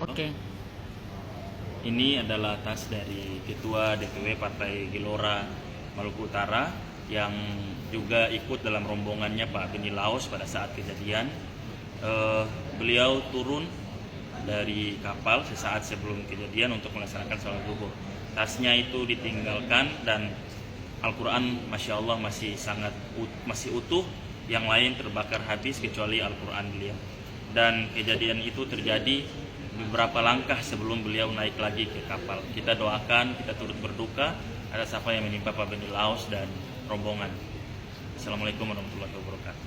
Oke. Ini adalah tas dari Ketua DPW Partai Gelora Maluku Utara yang juga ikut dalam rombongannya Pak Beni Laos pada saat kejadian. Beliau turun dari kapal sesaat sebelum kejadian untuk melaksanakan sholat zuhur. Tasnya itu ditinggalkan dan Al-Quran Masya Allah masih utuh, yang lain terbakar habis kecuali Al-Quran beliau. Dan kejadian itu terjadi beberapa langkah sebelum beliau naik lagi ke kapal. Kita doakan, kita turut berduka atas apa yang menimpa Pak Beni Laos dan rombongan. Assalamualaikum warahmatullahi wabarakatuh.